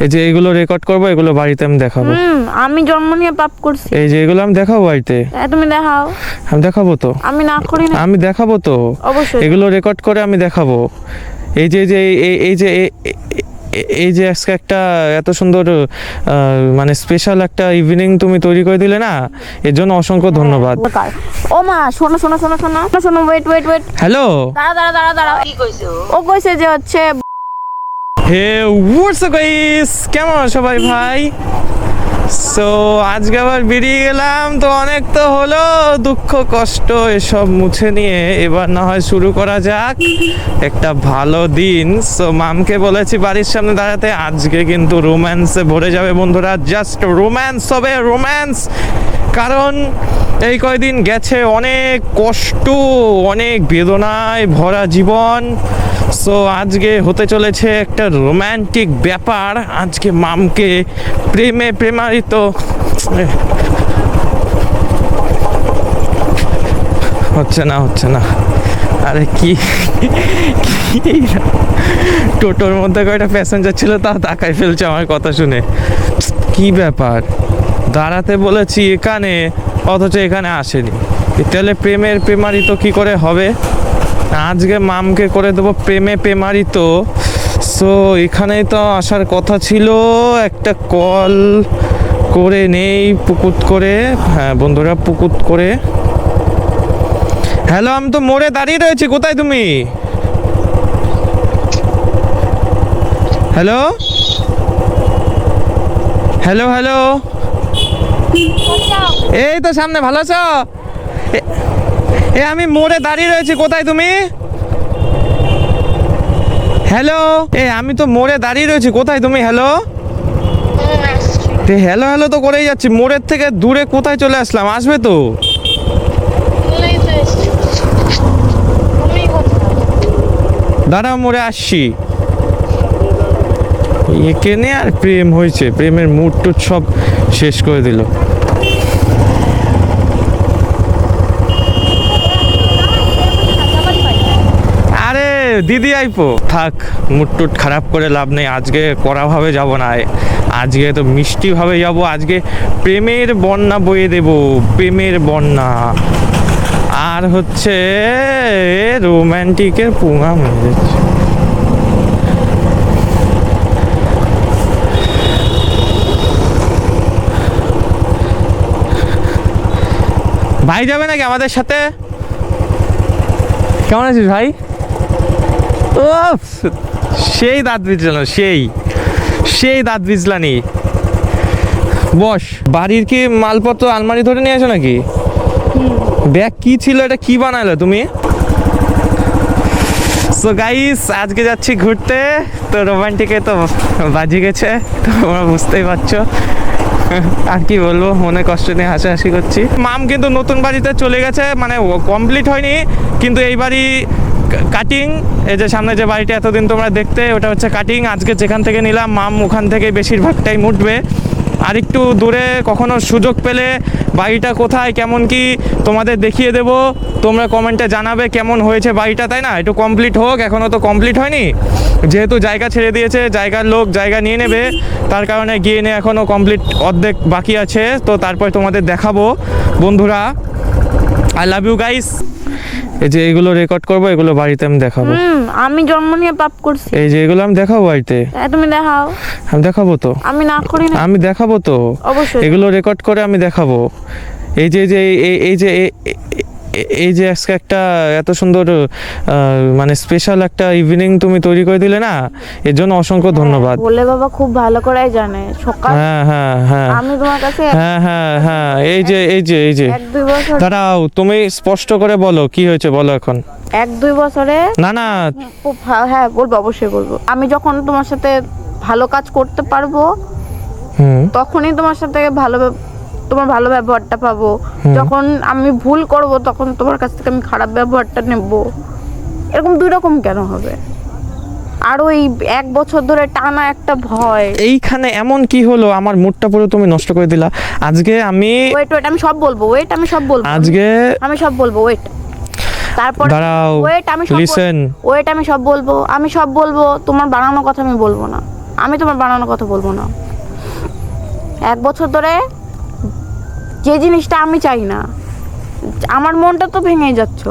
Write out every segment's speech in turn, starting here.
এই যে এগুলো রেকর্ড করবো, এগুলো বাড়িতে আমি দেখাবো। আমি জন্ম নিয়ে পাপ করছি। এই যে এগুলো আমি দেখাবো বাড়িতে। তুমি দেখাও। আমি দেখাবো তো। আমি না করি না। আমি দেখাবো তো অবশ্যই এগুলো রেকর্ড করে আমি দেখাবো। এই যে এই যে আজকে একটা এত সুন্দর মানে স্পেশাল একটা ইভিনিং তুমি তৈরি করে দিলে না, এর জন্য অসংখ্য ধন্যবাদ। ও মা, শোনো শোনো শোনো শোনো শোনো, ওয়েট ওয়েট ওয়েট। হ্যালো, দাঁড়া দাঁড়া দাঁড়া দাঁড়া। কি কইছে ও? কইছে যে হচ্ছে হে হোয়াটস আপ গাইস, কেমন আছো সবাই ভাই? সো আজকে আবার বেরিয়ে গেলাম, তো অনেক তো হলো, দুঃখ কষ্ট এসব মুছে নিয়ে এবার না হয় শুরু করা যাক একটা ভালো দিন। সো মামকে বলেছি বাড়ির সামনে দাঁড়াতে, আজকে কিন্তু রোম্যান্সে ভরে যাবে বন্ধুরা, জাস্ট রোম্যান্স হবে, রোম্যান্স। কারণ এই কয়দিন গেছে অনেক কষ্ট, অনেক বেদনায় ভরা জীবন। সো আজকে হতে চলেছে একটা রোম্যান্টিক ব্যাপার। আজকে মামকে প্রেমে প্রেমায়িত হচ্ছে না। আরে কি টোটোর মধ্যে কয়টা প্যাসেঞ্জার ছিল, তাও তাকাই ফেলছে আমার কথা শুনে। কি ব্যাপার, দাঁড়াতে বলেছি এখানে, অথচ এখানে আসেনি। তাহলে প্রেমের প্রেমায়িত কি করে হবে? আজকে মামকে করে দেবো প্রেমে প্রেমায়িত। সো এখানেই তো আসার কথা ছিল, একটা কল করে নেই পুকুত করে। হ্যাঁ বন্ধুরা, পুকুত করে। হ্যালো, আমি তো মোড়ে দাঁড়িয়ে রয়েছি, কোথায় তুমি? হ্যালো হ্যালো হ্যালো, এই তো সামনে। ভালো আছো? আমি মোড়ে দাঁড়িয়ে রয়েছি, কোথায় তুমি? হ্যালো, আমি তো মোড়ে দাঁড়িয়ে রয়েছি, কোথায় তুমি? হ্যালো হ্যালো হ্যালো তো করেই যাচ্ছি, মোড়ের থেকে দূরে কোথায় চলে আসলাম? আসবে তো। দাঁড়াও, মোড়ে আসছি। এখানে আর প্রেম হয়েছে, প্রেমের মুড টুড সব শেষ করে দিল। দিদি আইপো, থাক, মুড টুট খারাপ করে লাভ নেই। আজকে কড়াভাবে যাব না, আজকে তো মিষ্টিভাবে যাব। আজকে প্রেমের বন্যা বয়ে দেব, প্রেমের বন্যা। আর হচ্ছে রোম্যান্টিকের পুঙা মেরে যাচ্ছে। ভাই যাবে নাকি আমাদের সাথে? কেমন আছিস ভাই? ও সেই দাঁত বিজলানো, সেই দাঁত বিজলানি। বস, বাড়ির কি মালপত্র আলমারি ধরে নিয়ে আসো নাকি? ব্যাগ কি ছিল, এটা কি বানালে তুমি? সো গাইস, আজকে যাচ্ছি ঘুরতে, তো রোমান্টিকে তো বাজি গেছে, তোমরা বুঝতেই পারছো। আর কি বলবো, মনে কষ্ট নিয়ে হাসাহাসি করছি। মাম কিন্তু নতুন বাড়িতে চলে গেছে, মানে কমপ্লিট হয়নি, কিন্তু এই বাড়ি কাটিং। এই যে সামনে যে বাড়িটা এতদিন তোমরা দেখতে, ওটা হচ্ছে কাটিং। আজকে যেখান থেকে নিলাম, মাম ওখান থেকে বেশিরভাগ টাইম উঠবে। আর একটু দূরে কখনো সুযোগ পেলে বাড়িটা কোথায়, কেমন কি তোমাদের দেখিয়ে দেব। তোমরা কমেন্টে জানাবে কেমন হয়েছে বাড়িটা, তাই না? একটু কমপ্লিট হোক, এখনও তো কমপ্লিট হয়নি। যেহেতু জায়গা ছেড়ে দিয়েছে, জায়গার লোক জায়গা নিয়ে নেবে, তার কারণে গিয়ে নিয়ে এখনও কমপ্লিট অর্ধেক বাকি আছে। তো তারপর তোমাদের দেখাবো বন্ধুরা। I love you guys. এই যে এগুলো রেকর্ড করবো, এগুলো বাড়িতে আমি দেখাবো। আমি জন্ম নিয়ে পাপ করছি। এই যে এগুলো আমি দেখাবো বাড়িতে। তুমি দেখাও। আমি দেখাবো তো। আমি না করি না। আমি দেখাবো তো। অবশ্যই এগুলো রেকর্ড করে আমি দেখাবো। এই যে এই যে আজকে একটা এত সুন্দর মানে স্পেশাল একটা ইভিনিং তুমি তৈরি করে দিলে না, এর জন্য অসংখ্য ধন্যবাদ। বলে বাবা খুব ভালো করেই জানে সকাল। হ্যাঁ আমি তোমার কাছে হ্যাঁ এই যে 1-2 বছর। দাঁড়াও, তুমি স্পষ্ট করে বলো কি হয়েছে, বলো এখন। 1-2 বছরে না হ্যাঁ বলবো, অবশ্যই বলবো। আমি যখন তোমার সাথে ভালো কাজ করতে পারবো, তখনই তোমার সাথে তোমার ভালো ব্যবহারটা পাবো। যখন আমি ভুল করব, তখন তোমার কাছ থেকে আমি খারাপ ব্যবহারটা নেব। এরকম 2 রকম কেন হবে? আর ওই 1 বছর ধরে টানা একটা ভয়। এইখানে এমন কি হলো, আমার মুডটা পুরো তুমি নষ্ট করে দিলা। আজকে আমি ওয়েট আমি সব বলবো, আজকে আমি সব বলবো, ওয়েট। তারপর দাঁড়াও, ওয়েট আমি সব বলবো, তোমার বানানো কথা আমি বলবো না। আমি তোমার বানানোর কথা বলবো না। 1 বছর ধরে যে জিনিসটা আমি চাই না, আমার মনটা তো ভেঙে যাচ্ছ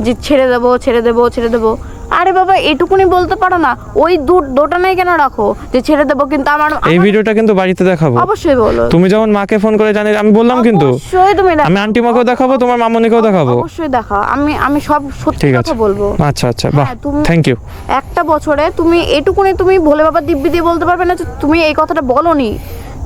যে ছেড়ে দেবো ছেড়ে দেবো ছেড়ে দেবো। আরে বাবা এটুকুনি বলতে পারো না? ওই দোটানাই কেন রাখো যে ছেড়ে দেবো? কিন্তু এই ভিডিওটা কিন্তু বাড়িতে দেখাবো। অবশ্যই বলো। তুমি যখন মাকে ফোন করে জানি, আমি বললাম কিন্তু অবশ্যই তুমি আমি আন্টি মাকেও দেখাবো, তোমার মামনিকেও দেখাবো। অবশ্যই দেখাও, আমি সব সত্যি ঠিক কথা আছে বলবো। আচ্ছা আচ্ছা, বাহ, তুমি থ্যাংক ইউ। একটা বছরে তুমি এটুকুনি তুমি ভোলে বাবা দিব্যি দিয়ে বলতে পারবে না যে তুমি এই কথাটা বলোনি?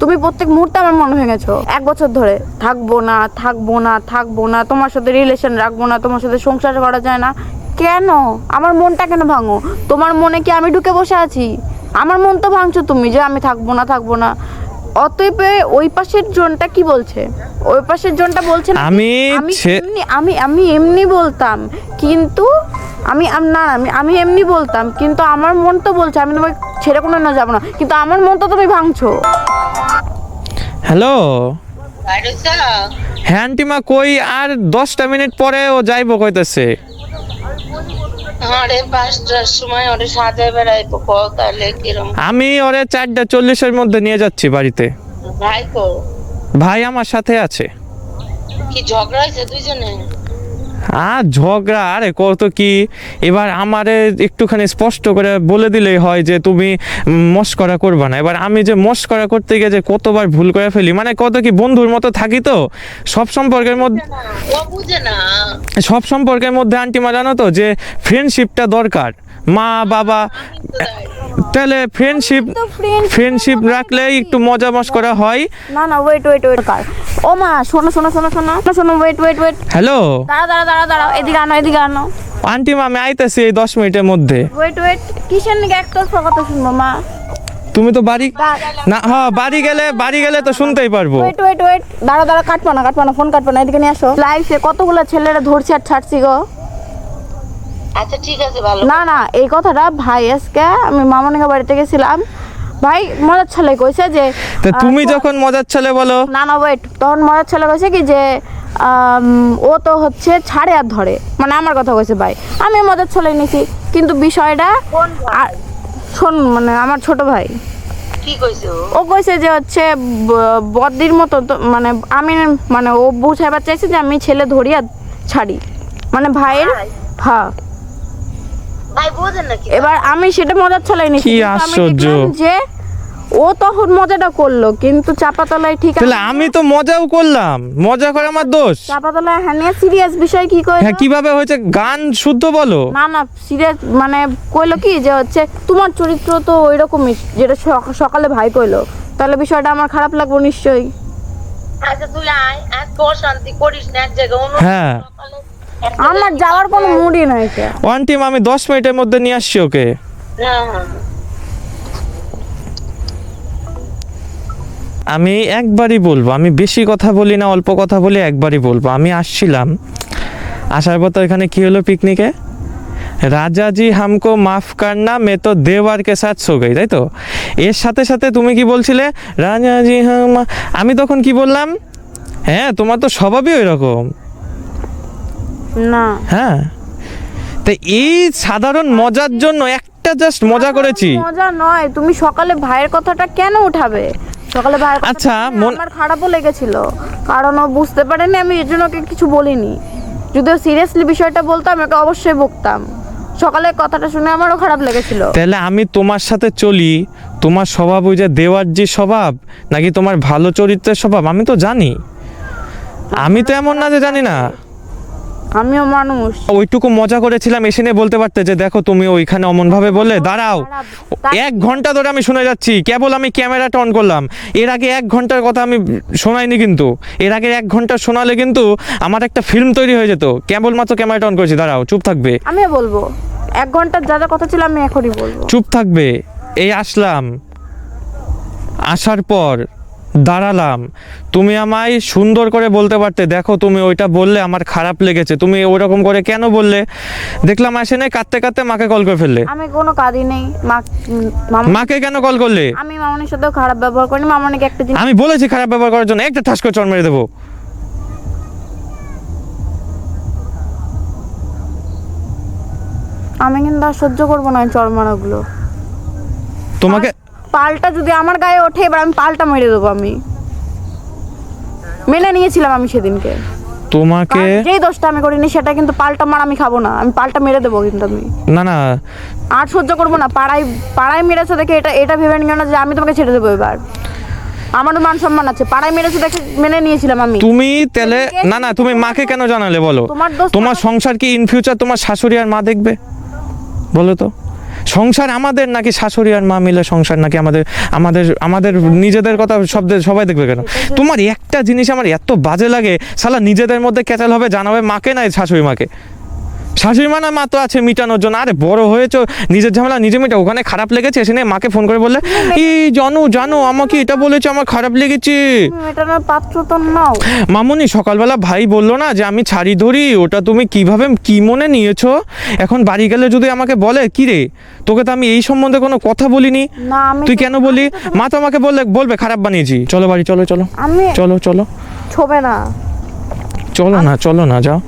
তুমি প্রত্যেক মুহূর্তে আমার মনে হয়ে গেছো। 1 বছর ধরে থাকবো না থাকবো না থাকবো না, তোমার সাথে রিলেশন রাখবো না, তোমার সাথে সংসার করা যায় না। কেন আমার মনটা কেন ভাঙো? তোমার মনে কি আমি ঢুকে বসে আছি? আমার মন তো ভাঙছো তুমি যে আমি থাকবো না থাকবো না। অতএব ওই পাশের জনটা কি বলছে? ওই পাশের জনটা বলছে না আমি এমনি বলতাম, কিন্তু আমি এমনি বলতাম, কিন্তু আমার মন তো বলছে আমি তোমাকে ছেড়ে কোনো না যাবো না, কিন্তু আমার মন তো তুমি ভাঙছো। হ্যালো, হ্যাঁ আন্টিমা, কই আর 10টা মিনিট পরে ও যাইবো কইতেছে। আমি ওরে 4:40-এর মধ্যে নিয়ে যাচ্ছি বাড়িতে। ভাই আমার সাথে আছে। কি ঝগড়া হয়েছে দুইজনে? আর ঝগড়া আরে কত কি, এবার আমারে একটুখানি স্পষ্ট করে বলে দিলেই হয় যে তুমি মস্করা করবা না। এবার আমি যে মস্করা করতে গিয়ে যে কতবার ভুল করে ফেলি, মানে কত কি বন্ধুর মতো থাকি তো সব সম্পর্কের মধ্যে। ও বুঝে না, সব সম্পর্কের মধ্যে আন্টিমা জানো তো যে ফ্রেন্ডশিপটা দরকার। মা বাবা তাহলে ফ্রেন্ডশিপ রাখলেই একটু মজা মস্করা হয়। না ওয়েট ও মা, শোনো ওয়েট হ্যালো, দাঁড়াও এদিকে আনো আন্টিমা আমি আইতেছি এই 10 মিনিটের মধ্যে। ওয়েট কিসের নাকি একতরফা কথা শুনবো মা? তুমি তো বাড়ি না, হ্যাঁ বাড়ি গেলে তো শুনতেই পারবো। ওয়েট দাঁড়া কাটবো না ফোন কাটবো না, এদিকে নিয়ে আসো। লাইফে কতগুলো ছেলেরা ধরছি আর ছাড়ছি গো। আচ্ছা ঠিক আছে ভালো। না এই কথাটা ভাই আজকে আমি মামনিকে বাড়িতে গেছিলাম, ভাই মজার ছেলে কইছে যে তুমি যখন মজার ছেলে বলো। না ওয়েট, তখন মজার ছেলে কইছে কি যে ও তো হচ্ছে ছাড়ে আর ধরে, মানে আমার কথা কইছে ভাই। আমি মজার ছেলে নিছি, কিন্তু বিষয়টা শোন, মানে আমার ছোট ভাই কি কইছে ও কইছে যে হচ্ছে বদ্দির মতো, মানে ও বুঝাইবার চাইছে যে আমি ছেলে ধরি আর ছাড়ি, মানে ভাইয়ের। হ্যাঁ ভাই বুঝেন না কি? এবার আমি সেটা মজার ছলাই নিছি, কি আশ্চর্য যে ও তখন মজাটা করলো, কিন্তু চাপাতলায় ঠিক আছে। তাহলে আমি তো মজাও করলাম, মজা করে আমার দোষ? চাপাতলায় হ্যাঁ সিরিয়াস বিষয় কি কইলো? হ্যাঁ কিভাবে হয়েছে, গান শুদ্ধ বলো। না সিরিয়াস মানে কইলো কি যে হচ্ছে তোমার চরিত্র তো ওইরকমই, যেটা সকালে ভাই কইলো, তাহলে বিষয়টা আমার খারাপ লাগবে নিশ্চয়ই। আচ্ছা তুই আয়, আজ তোর শান্তি করিস না এক জায়গায় অন্য। হ্যাঁ আমার যাওয়ার কোনো মুডই নাই। ওয়ান টিম, আমি 10 মিনিটের মধ্যে নিয়ে আসছি ওকে। হ্যাঁ আমি একবারই বলবো, আমি বেশি কথা বলি না, অল্প কথা বলি, একবারই বলবো। আমি আসছিলাম, আসার পর তো এখানে কি হলো পিকনিকে, রাজাজি হামকো মাফ করনা মে তো দেওয়ার কে সাথ সো গই, তাই তো? এর সাথে সাথে তুমি কি বলছিলে, রাজাজি হাম, আমি তখন কি বললাম, হ্যাঁ তোমার তো স্বভাবই ওই রকম। না হ্যাঁ, তো এই সাধারণ মজার জন্য একটা জাস্ট মজা করেছি। মজা নয়, তুমি সকালে ভাইয়ের কথাটা কেন উঠাবে? সকালে ভাইয়ের কথা আচ্ছা আমার খারাপও লেগেছিল, কারণ ও বুঝতে পারেনি, আমি এর জন্য ওকে কিছু বলিনি। যদিও সিরিয়াসলি বিষয়টা বলতাম ওকে অবশ্যই বকতাম। সকালে কথাটা শুনে আমারও খারাপ লেগেছিল। তাহলে আমি তোমার সাথে চলি, তোমার স্বভাব ওই যে দেওয়ার যে স্বভাব, নাকি তোমার ভালো চরিত্রের স্বভাব আমি তো জানি। আমি তো এমন না যে জানি না, আমিও মানুষ। ওইটুকু মজা করেছিলাম, এসে নিয়ে বলতে পারতে যে দেখো তুমি ওইখানে অমন ভাবে বললে। দাঁড়াও, 1 ঘন্টা ধরে আমি শুনে যাচ্ছি, কেবল আমি ক্যামেরাটা অন করলাম। এর আগে 1 ঘন্টার কথা আমি শোনাইনি, কিন্তু এর আগে 1 ঘন্টা শোনালে কিন্তু আমার একটা ফিল্ম তৈরি হয়ে যেত। কেবলমাত্র ক্যামেরাটা অন করেছি। দাঁড়াও, চুপ থাকবে। আমিও বলবো 1 ঘন্টার যা কথা ছিল আমি এখনই বলবো। চুপ থাকবে। এই আসলাম, আসার পর দাঁড়ালাম, তুমি আমায় সুন্দর করে বলতে পারতে, দেখো তুমি ওইটা বললে আমার খারাপ লেগেছে, তুমি ওইরকম করে কেন বললে। দেখলাম আসে নাই, কাঁদতে মাকে কল করে ফেললে। আমি কোনো কাজই নেই, মাকে কেন কল করলে? আমি মামনির সাথেও খারাপ ব্যবহার করিনি। মামনিকে একটা জিনিস আমি বলেছি খারাপ ব্যবহার করার জন্য, একটা ঠাস করে চড় মেরে দেবো। আমি কিন্তু আর সহ্য করবো না চড় মারাগুলো। তোমাকে পাল্টা যদি আমার গায়ে ওঠে এবার আমি পাল্টা মেরে দেবো। আমি মেনে নিয়েছিলাম আমি সেদিনকে, তোমাকে যেই দোষটা আমি করিনি সেটা কিন্তু পাল্টা মার আমি খাবো না, আমি পাল্টা মেরে দেবো কিন্তু আমি। না না আর সহ্য করবো না, পাড়ায় মেরেছো দেখে এটা ভেবে নিও না যে আমি তোমাকে ছেড়ে দেবো। এবার আমারও মান সম্মান আছে, পাড়ায় মেরেছো দেখে মেনে নিয়েছিলাম আমি। তুমি তাহলে না না তুমি মাকে কেন জানালে বলো? তোমার দোষ, তোমার সংসার কি ইন ফিউচার তোমার শাশুড়ি আর মা দেখবে? বলো তো, সংসার আমাদের নাকি শাশুড়ি আর মা মিলে সংসার, নাকি আমাদের আমাদের আমাদের নিজেদের কথা সবাই দেখবে কেন? তোমার একটা জিনিস আমার এত বাজে লাগে, শালা নিজেদের মধ্যে ক্যাচাল হবে, জানাবে মাকে না শাশুড়ি মাকে। শাশুড়ি মা না মা তো আছে মিটানোর জন্য। আরে বড় হয়েছো, নিজের ঝামেলা নিজে মিটা। ওখানে খারাপ লেগেছে এসে নিয়ে মাকে ফোন করে বললে এই জানো আমাকে এটা বলেছে, আমার খারাপ লেগেছে। এটা না পাত্র তো নাও। মামুনি সকালবেলা ভাই বললো না যে আমি ছাড়ি ধরি, ওটা তুমি কিভাবে কি মনে নিয়েছো? এখন বাড়ি গেলে যদি আমাকে বলে কি রে তোকে তো আমি এই সম্বন্ধে কোনো কথা বলিনি, না আমি তুই কেন বলি? মা তো আমাকে বলবে খারাপ বানিয়েছি। চলো বাড়ি, চলো আমি চলো ছোবে না, চলো না যাও।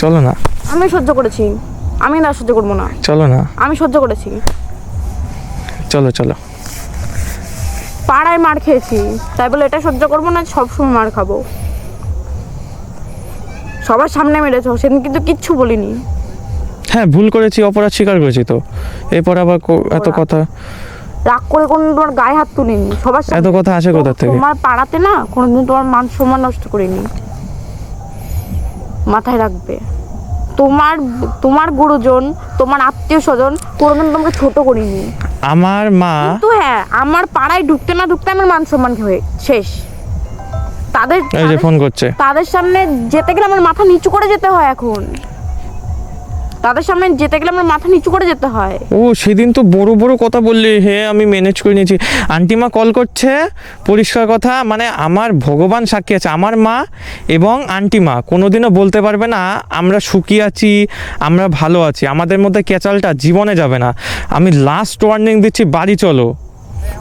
চলো না, আমি সহ্য করেছি, আমি না সহ্য করবো না। চলো না, আমি সহ্য করেছি, চলো। পাড়ায় মার খেয়েছি তাই বলে এটা সহ্য করবো না সবসময় মার খাবো। সবার সামনে মেরেছো, সেদিন কিন্তু কিচ্ছু বলিনি। হ্যাঁ ভুল করেছি, অপরাধ স্বীকার করেছি তো, এরপর আবার এত কথা। রাগ করে কোনো তোমার গায়ে হাত তুলিনি, সবার সামনে। এত কথা আসে কোথা থেকে? তোমার পাড়াতে না কোনোদিন তোমার মান সম্মান নষ্ট করিনি, মাথায় রাখবে। তোমার গুরুজন, তোমার আত্মীয় স্বজন কোনোদিন তোমাকে ছোট করিনি। আমার মা তো হ্যাঁ, আমার পাড়ায় ঢুকতে না ঢুকতে আমার মান সম্মান হয়ে শেষ। এই যে ফোন করছে, তাদের সামনে যেতে গেলে আমার মাথা নিচু করে যেতে হয় এখন। তাদের সামনে যেতে গেলে আমার মাথা নিচু করে যেতে হয়। ও সেদিন তো বড় কথা বললি, হে আমি ম্যানেজ করে নিয়েছি। আন্টিমা কল করছে, পরিষ্কার কথা, মানে আমার ভগবান সাক্ষী আছে, আমার মা এবং আন্টিমা কোনোদিনও বলতে পারবে না আমরা সুখী আছি, আমরা ভালো আছি। আমাদের মধ্যে ক্যাচালটা জীবনে যাবে না। আমি লাস্ট ওয়ার্নিং দিচ্ছি, বাড়ি চলো,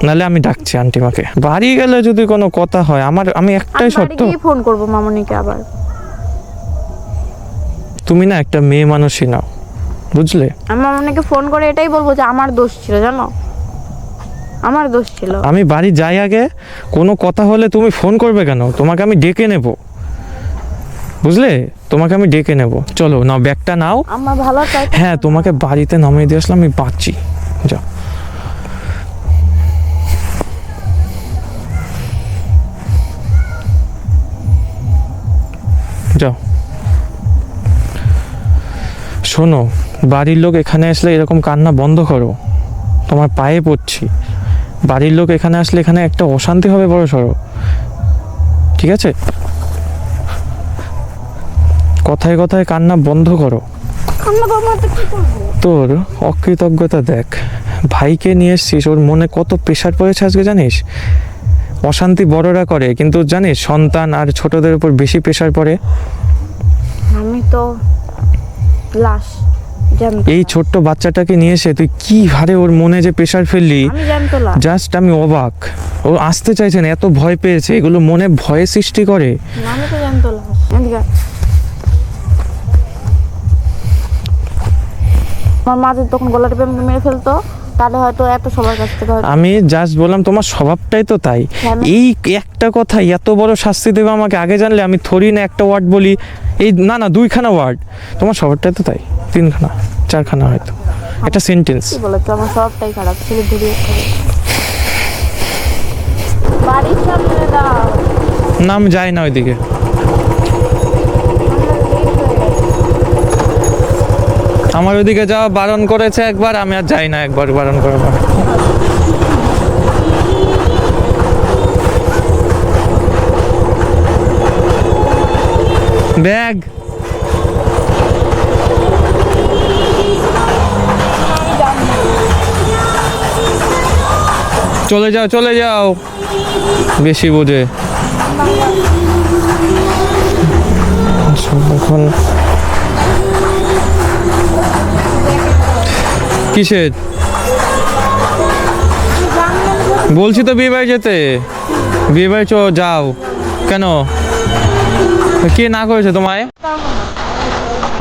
নাহলে আমি ডাকছি আন্টিমাকে। বাড়ি গেলে যদি কোনো কথা হয় আমি একটাই শর্ত, ফোন করবো মামনিকে আবার। তুমি না একটা মেয়ে মানুষই নাও, বুঝলে? আমি মামনিকে ফোন করে এটাই বলবো যে আমার দোষ ছিল, জানো আমার দোষ ছিল। আমি বাড়ি যাই আগে, কোনো কথা হলে তুমি ফোন করবে কেন? তোমাকে আমি ডেকে নেব, বুঝলে? তোমাকে আমি ডেকে নেব। চলো নাও, ব্যাগটা নাও। আমার ভালো চাই। হ্যাঁ তোমাকে বাড়িতে নামিয়ে দিয়ে আসলাম, আমি বাঁচি। যাও যাও। শোনো, বাড়ির লোক এখানে আসলে এরকম কান্না বন্ধ করো, তোমার পায়ে পড়ছি। বাড়ির লোক এখানে আসলে এখানে একটা অশান্তি হবে বড় সড়ো, ঠিক আছে? কথায় কথায় কান্না বন্ধ করো। তোর অকৃতজ্ঞতা দেখ, ভাইকে নিয়ে এসছিস, ওর মনে কত প্রেশার পড়েছে আজকে জানিস? অশান্তি বড়রা করে, কিন্তু জানিস সন্তান আর ছোটদের উপর বেশি প্রেশার পড়ে। আমি তো লাশ, এই ছোট্ট বাচ্চাটাকে নিয়ে এসে তুই কি হারে ওর মনে যে প্রেশার ফেললি, জাস্ট আমি অবাক। ও আসতে চাইছে না, এত ভয় পেয়েছে, এগুলো মনে ভয় সৃষ্টি করে। আমি তো জানতো লাশ। আমার মা যদি তখন গলা টিপে মেরে ফেলতো তাহলে হয়তো এত সবার কাছ থেকে আমি জাস্ট বললাম তোমার স্বভাবটাই তো তাই। এই একটা কথা এত বড় শাস্তি দেবে আমাকে, আগে জানলে আমি থরি না একটা ওয়ার্ড বলি, এই না 2খানা ওয়ার্ড। তোমার স্বভাবটাই তো তাই, 3খানা 4খানা হয়তো একটা সেন্টেন্স। কি বলে তো, আমার স্বভাবটাই খারাপ, ছেলে ধরে বাড়ির সামনে দাও। না আমি যাই না ওইদিকে। আমার ওইদিকে যাওয়া বারণ করেছে একবার, আমি আর যাই না, একবার বারণ করে। ব্যাগ চলে যাও, বেশি বোঝে এখন। কিসের? বলছি তো বিয়ে বাড়ি যেতে, বিয়ে বাড়ি যাও। কেন, কে না করেছে তোমায়?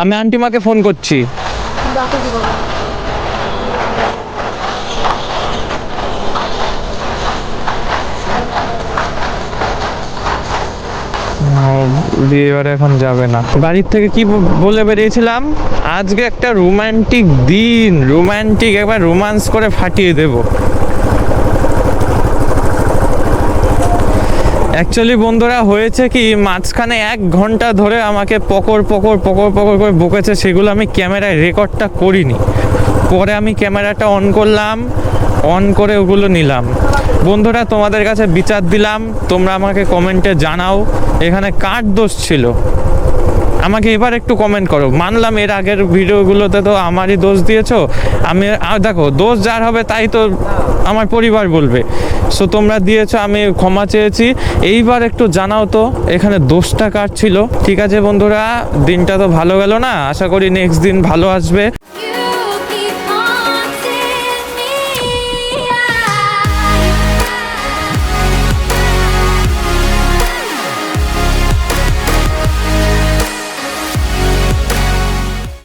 আমি আন্টিমাকে ফোন করছি। ডাকো কি বাবা? বিয়ে বাড়ি এখন যাবে না। বাড়ির থেকে কি বলে বেরিয়েছিলাম, আজকে একটা রোমান্টিক দিন, রোমান্টিক একবার রোমান্স করে ফাটিয়ে দেব। অ্যাকচুয়ালি বন্ধুরা হয়েছে কি, মাঝখানে 1 ঘন্টা ধরে আমাকে পকর পকর পকর পকর করে বকেছে, সেগুলো আমি ক্যামেরায় রেকর্ডটা করিনি। পরে আমি ক্যামেরাটা অন করলাম, অন করে ওগুলো নিলাম। বন্ধুরা তোমাদের কাছে বিচার দিলাম, তোমরা আমাকে কমেন্টে জানাও এখানে কার দোষ ছিল। আমাকে এবার একটু কমেন্ট করো। মানলাম এর আগের ভিডিওগুলোতে তো আমারই দোষ দিয়েছো, আমি দেখো দোষ যার হবে তাই তো আমার পরিবার বলবে। সো তোমরা দিয়েছো, আমি ক্ষমা চেয়েছি। এইবার একটু জানাও তো এখানে দোষটা কার ছিল। ঠিক আছে বন্ধুরা, দিনটা তো ভালো গেল না, আশা করি নেক্সট দিন ভালো আসবে।